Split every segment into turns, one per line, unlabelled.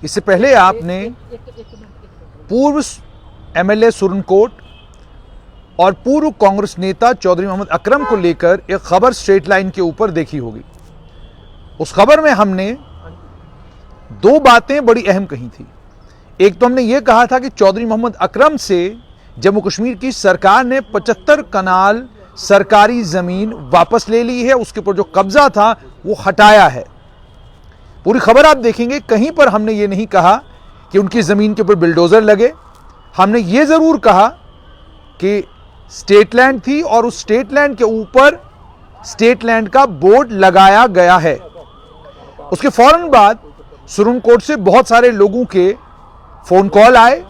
इससे पहले आपने पूर्व एमएलए सुरनकोट और पूर्व कांग्रेस नेता चौधरी मोहम्मद अकरम को लेकर एक खबर स्ट्रेट लाइन के ऊपर देखी होगी। उस खबर में हमने दो बातें बड़ी अहम कही थी। एक तो हमने यह कहा था कि चौधरी मोहम्मद अकरम से जम्मू कश्मीर की सरकार ने 75 कनाल सरकारी जमीन वापस ले ली है, उसके ऊपर जो कब्जा था वो हटाया है। पूरी खबर आप देखेंगे, कहीं पर हमने ये नहीं कहा कि उनकी जमीन के ऊपर बिल्डोजर लगे। हमने ये जरूर कहा कि स्टेट लैंड थी और उस स्टेट लैंड के ऊपर स्टेट लैंड का बोर्ड लगाया गया है। उसके फौरन बाद सुप्रीम कोर्ट से बहुत सारे लोगों के फोन कॉल आए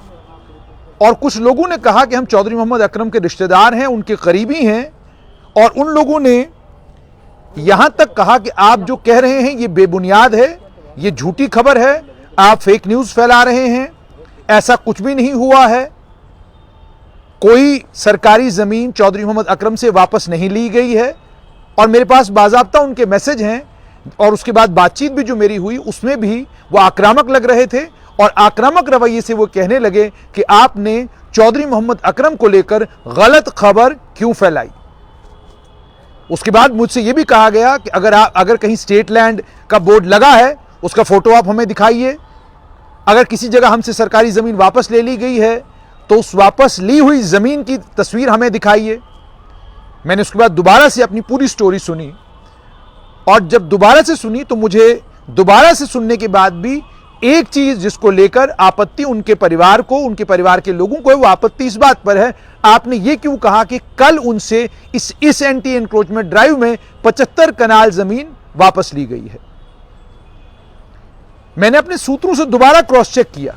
और कुछ लोगों ने कहा कि हम चौधरी मोहम्मद अकरम के रिश्तेदार हैं, उनके करीबी हैं, और उन लोगों ने यहां तक कहा कि आप जो कह रहे हैं ये बेबुनियाद है, ये झूठी खबर है, आप फेक न्यूज फैला रहे हैं, ऐसा कुछ भी नहीं हुआ है, कोई सरकारी जमीन चौधरी मोहम्मद अकरम से वापस नहीं ली गई है। और मेरे पास बाज़ाब्ता उनके मैसेज हैं और उसके बाद बातचीत भी जो मेरी हुई उसमें भी वो आक्रामक लग रहे थे और आक्रामक रवैये से वो कहने लगे कि आपने चौधरी मोहम्मद अकरम को लेकर गलत खबर क्यों फैलाई। उसके बाद मुझसे यह भी कहा गया कि अगर कहीं स्टेट लैंड का बोर्ड लगा है उसका फोटो आप हमें दिखाइए, अगर किसी जगह हमसे सरकारी जमीन वापस ले ली गई है तो उस वापस ली हुई जमीन की तस्वीर हमें दिखाइए। मैंने उसके बाद दोबारा से अपनी पूरी स्टोरी सुनी और जब दोबारा से सुनी तो मुझे दोबारा से सुनने के बाद भी एक चीज जिसको लेकर आपत्ति उनके परिवार को, उनके परिवार के लोगों को है, वो आपत्ति इस बात पर है, आपने ये क्यों कहा कि कल उनसे इस एंटी एनक्रोचमेंट ड्राइव में 75 कनाल जमीन वापस ली गई है। मैंने अपने सूत्रों से दोबारा क्रॉस चेक किया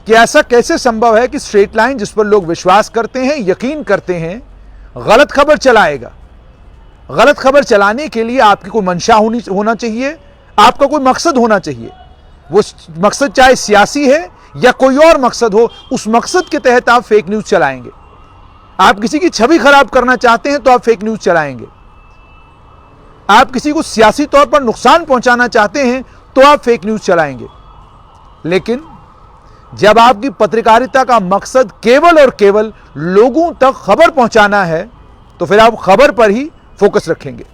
कि ऐसा कैसे संभव है कि स्ट्रेट लाइन जिस पर लोग विश्वास करते हैं, यकीन करते हैं, गलत खबर चलाएगा। गलत खबर चलाने के लिए आपकी कोई मंशा होना चाहिए, आपका कोई मकसद होना चाहिए। वो मकसद चाहे सियासी है या कोई और मकसद हो, उस मकसद के तहत आप फेक न्यूज चलाएंगे। आप किसी की छवि खराब करना चाहते हैं तो आप फेक न्यूज चलाएंगे। आप किसी को सियासी तौर पर नुकसान पहुंचाना चाहते हैं तो आप फेक न्यूज चलाएंगे। लेकिन जब आपकी पत्रकारिता का मकसद केवल और केवल लोगों तक खबर पहुंचाना है तो फिर आप खबर पर ही फोकस रखेंगे।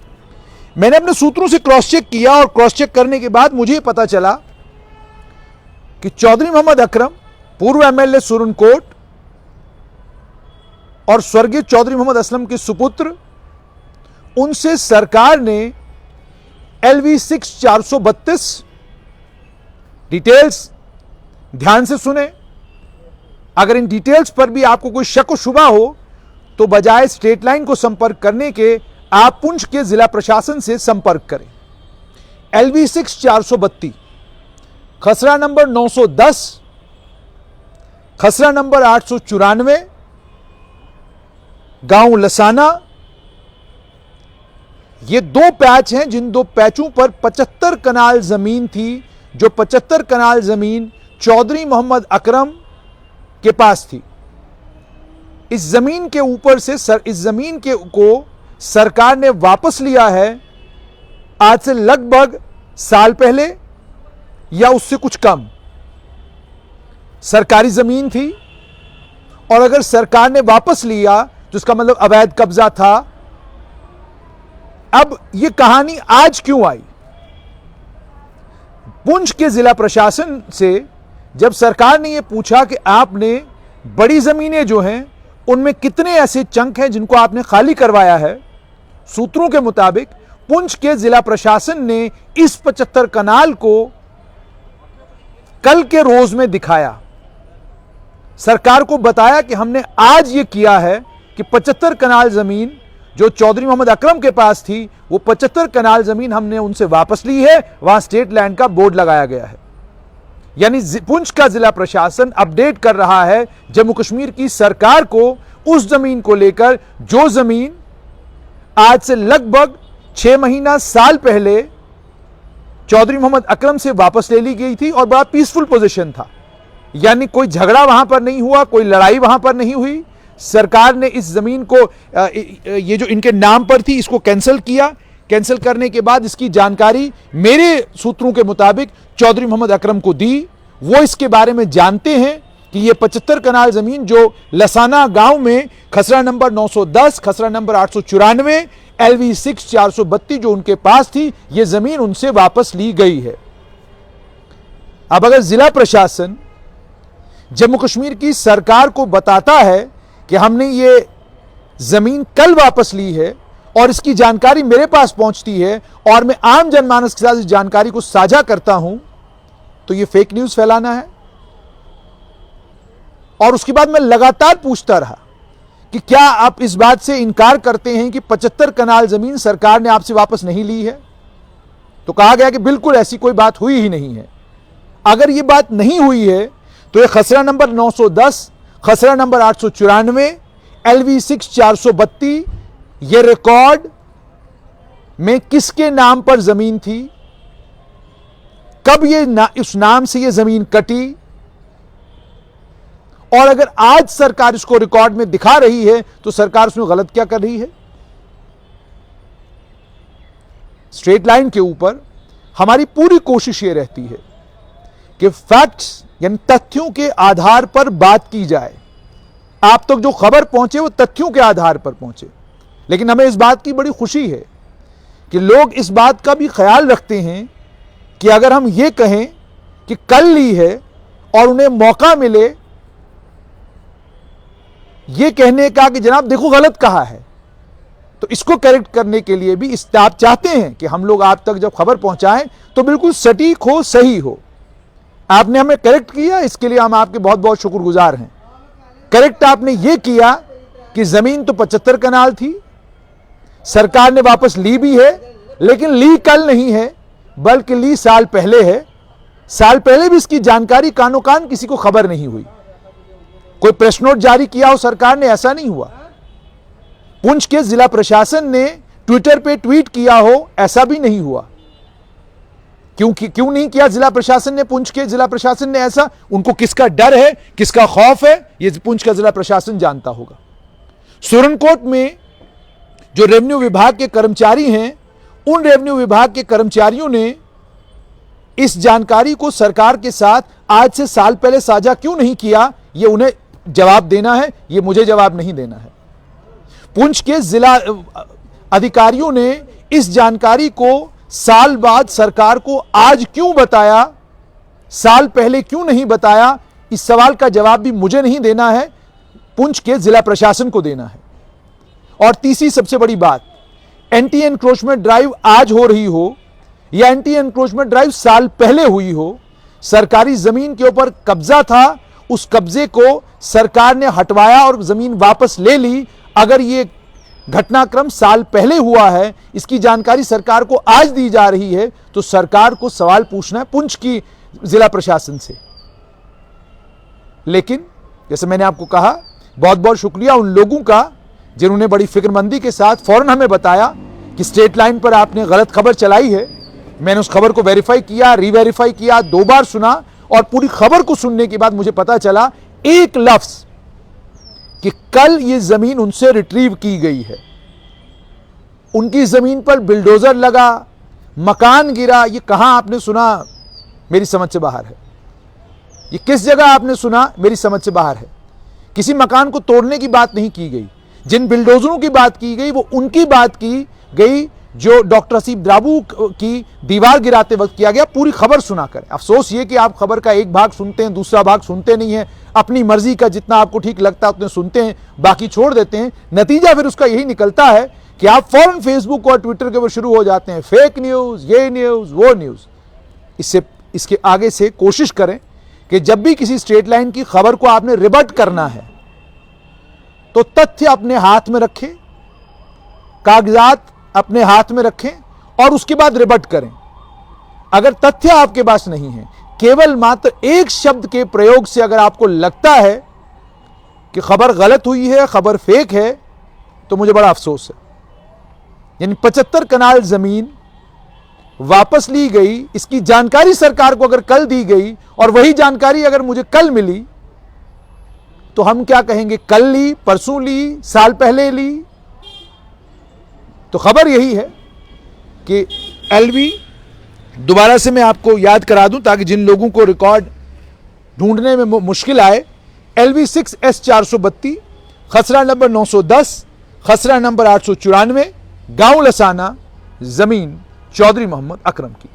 मैंने अपने सूत्रों से क्रॉस चेक किया और क्रॉस चेक करने के बाद मुझे पता चला कि चौधरी मोहम्मद अकरम, पूर्व एमएलए सुरनकोट और स्वर्गीय चौधरी मोहम्मद असलम के सुपुत्र, उनसे सरकार ने LV6 432 डिटेल्स ध्यान से सुने। अगर इन डिटेल्स पर भी आपको कोई शक व शुबा हो तो बजाय स्टेट लाइन को संपर्क करने के आप पुंछ के जिला प्रशासन से संपर्क करें। LV6 432, खसरा नंबर 910, खसरा नंबर 894, गांव लसाना। ये दो पैच हैं जिन दो पैचों पर 75 कनाल जमीन थी, जो 75 कनाल जमीन चौधरी मोहम्मद अकरम के पास थी। इस जमीन के ऊपर से इस जमीन को सरकार ने वापस लिया है आज से लगभग साल पहले या उससे कुछ कम। सरकारी जमीन थी और अगर सरकार ने वापस लिया तो इसका मतलब अवैध कब्जा था। अब यह कहानी आज क्यों आई? पुंछ के जिला प्रशासन से जब सरकार ने यह पूछा कि आपने बड़ी जमीनें जो हैं उनमें कितने ऐसे चंक हैं जिनको आपने खाली करवाया है, सूत्रों के मुताबिक पुंछ के जिला प्रशासन ने इस 75 कनाल को कल के रोज में दिखाया। सरकार को बताया कि हमने आज यह किया है कि 75 कनाल जमीन जो चौधरी मोहम्मद अकरम के पास थी, वो 75 कनाल जमीन हमने उनसे वापस ली है, वहां स्टेट लैंड का बोर्ड लगाया गया है। यानी पुंछ का जिला प्रशासन अपडेट कर रहा है जम्मू कश्मीर की सरकार को उस जमीन को लेकर जो जमीन आज से लगभग 6 महीना साल पहले चौधरी मोहम्मद अकरम से वापस ले ली गई थी और बड़ा पीसफुल पोजीशन था। यानी कोई झगड़ा वहां पर नहीं हुआ, कोई लड़ाई वहां पर नहीं हुई। सरकार ने इस जमीन को ये जो इनके नाम पर थी इसको कैंसिल किया, कैंसिल करने के बाद इसकी जानकारी मेरे सूत्रों के मुताबिक चौधरी मोहम्मद अकरम को दी। वो इसके बारे में जानते हैं कि ये 75 कनाल जमीन जो लसाना गांव में खसरा नंबर 910, खसरा नंबर 894, LV6 432 जो उनके पास थी, ये जमीन उनसे वापस ली गई है। अब अगर जिला प्रशासन जम्मू कश्मीर की सरकार को बताता है कि हमने ये जमीन कल वापस ली है और इसकी जानकारी मेरे पास पहुंचती है और मैं आम जनमानस के साथ इस जानकारी को साझा करता हूं, तो ये फेक न्यूज फैलाना है। और उसके बाद मैं लगातार पूछता रहा कि क्या आप इस बात से इनकार करते हैं कि 75 कनाल जमीन सरकार ने आपसे वापस नहीं ली है? तो कहा गया कि बिल्कुल ऐसी कोई बात हुई ही नहीं है। अगर यह बात नहीं हुई है तो यह खसरा नंबर 910, खसरा नंबर 894, LV6 432 ये रिकॉर्ड में किसके नाम पर जमीन थी, कब इस नाम से यह जमीन कटी, और अगर आज सरकार इसको रिकॉर्ड में दिखा रही है तो सरकार उसमें गलत क्या कर रही है? स्ट्रेट लाइन के ऊपर हमारी पूरी कोशिश यह रहती है कि फैक्ट्स यानी तथ्यों के आधार पर बात की जाए। आप तक जो खबर पहुंचे वो तथ्यों के आधार पर पहुंचे। लेकिन हमें इस बात की बड़ी खुशी है कि लोग इस बात का भी ख्याल रखते हैं कि अगर हम ये कहें कि कल ली है और उन्हें मौका मिले ये कहने का कि जनाब देखो गलत कहा है, तो इसको करेक्ट करने के लिए भी आप चाहते हैं कि हम लोग आप तक जब खबर पहुंचाएं तो बिल्कुल सटीक हो, सही हो। आपने हमें करेक्ट किया, इसके लिए हम आपके बहुत बहुत शुक्रगुजार हैं। करेक्ट आपने ये किया कि जमीन तो 75 कनाल थी, सरकार ने वापस ली भी है, लेकिन ली कल नहीं है बल्कि ली साल पहले है। साल पहले भी इसकी जानकारी कानो कान किसी को खबर नहीं हुई। कोई प्रेस नोट जारी किया हो सरकार ने, ऐसा नहीं हुआ। पुंछ के जिला प्रशासन ने ट्विटर पे ट्वीट किया हो, ऐसा भी नहीं हुआ। क्यों नहीं किया जिला प्रशासन ने? पुंछ के जिला प्रशासन ने ऐसा, उनको किसका डर है, किसका खौफ है, यह पुंछ का जिला प्रशासन जानता होगा। सुरनकोट में जो रेवेन्यू विभाग के कर्मचारी हैं, उन रेवेन्यू विभाग के कर्मचारियों ने इस जानकारी को सरकार के साथ आज से साल पहले साझा क्यों नहीं किया, यह उन्हें जवाब देना है, यह मुझे जवाब नहीं देना है। पुंछ के जिला अधिकारियों ने इस जानकारी को साल बाद सरकार को आज क्यों बताया, साल पहले क्यों नहीं बताया, इस सवाल का जवाब भी मुझे नहीं देना है, पुंछ के जिला प्रशासन को देना है। और तीसरी सबसे बड़ी बात, एंटी एनक्रोचमेंट ड्राइव आज हो रही हो या एंटी एनक्रोचमेंट ड्राइव साल पहले हुई हो, सरकारी जमीन के ऊपर कब्जा था, उस कब्जे को सरकार ने हटवाया और जमीन वापस ले ली। अगर ये घटनाक्रम साल पहले हुआ है, इसकी जानकारी सरकार को आज दी जा रही है, तो सरकार को सवाल पूछना है पुंछ की जिला प्रशासन से। लेकिन जैसे मैंने आपको कहा, बहुत बहुत शुक्रिया उन लोगों का जिन्होंने बड़ी फिक्रमंदी के साथ फौरन हमें बताया कि स्टेट लाइन पर आपने गलत खबर चलाई है। मैंने उस खबर को वेरीफाई किया, रीवेरीफाई किया, 2 बार सुना, और पूरी खबर को सुनने के बाद मुझे पता चला एक लफ्ज कि कल ये जमीन उनसे रिट्रीव की गई है। उनकी जमीन पर बिल्डोजर लगा, मकान गिरा, ये कहां आपने सुना? मेरी समझ से बाहर है। ये किस जगह आपने सुना? मेरी समझ से बाहर है। किसी मकान को तोड़ने की बात नहीं की गई। जिन बिल्डोजरों की बात की गई वो उनकी बात की गई जो डॉक्टर हसीब द्राबू की दीवार गिराते वक्त किया गया। पूरी खबर सुना कर अफसोस ये कि आप खबर का एक भाग सुनते हैं, दूसरा भाग सुनते नहीं हैं, अपनी मर्जी का जितना आपको ठीक लगता है उतने सुनते हैं, बाकी छोड़ देते हैं। नतीजा फिर उसका यही निकलता है कि आप फौरन फेसबुक और ट्विटर के ऊपर शुरू हो जाते हैं, फेक न्यूज, ये न्यूज, वो न्यूज। इसके आगे से कोशिश करें कि जब भी किसी स्ट्रेट लाइन की खबर को आपने रिबट करना है तो तथ्य अपने हाथ में रखें, कागजात अपने हाथ में रखें और उसके बाद रिबट करें। अगर तथ्य आपके पास नहीं है, केवल मात्र एक शब्द के प्रयोग से अगर आपको लगता है कि खबर गलत हुई है, खबर फेक है, तो मुझे बड़ा अफसोस है। यानी 75 कनाल जमीन वापस ली गई, इसकी जानकारी सरकार को अगर कल दी गई और वही जानकारी अगर मुझे कल मिली तो हम क्या कहेंगे? कल ली, परसों ली, साल पहले ली। तो खबर यही है कि LV, दोबारा से मैं आपको याद करा दूं ताकि जिन लोगों को रिकॉर्ड ढूंढने में मुश्किल आए, LV 6S 432, खसरा नंबर 910, खसरा नंबर 894, गांव लसाना, जमीन चौधरी मोहम्मद अकरम की।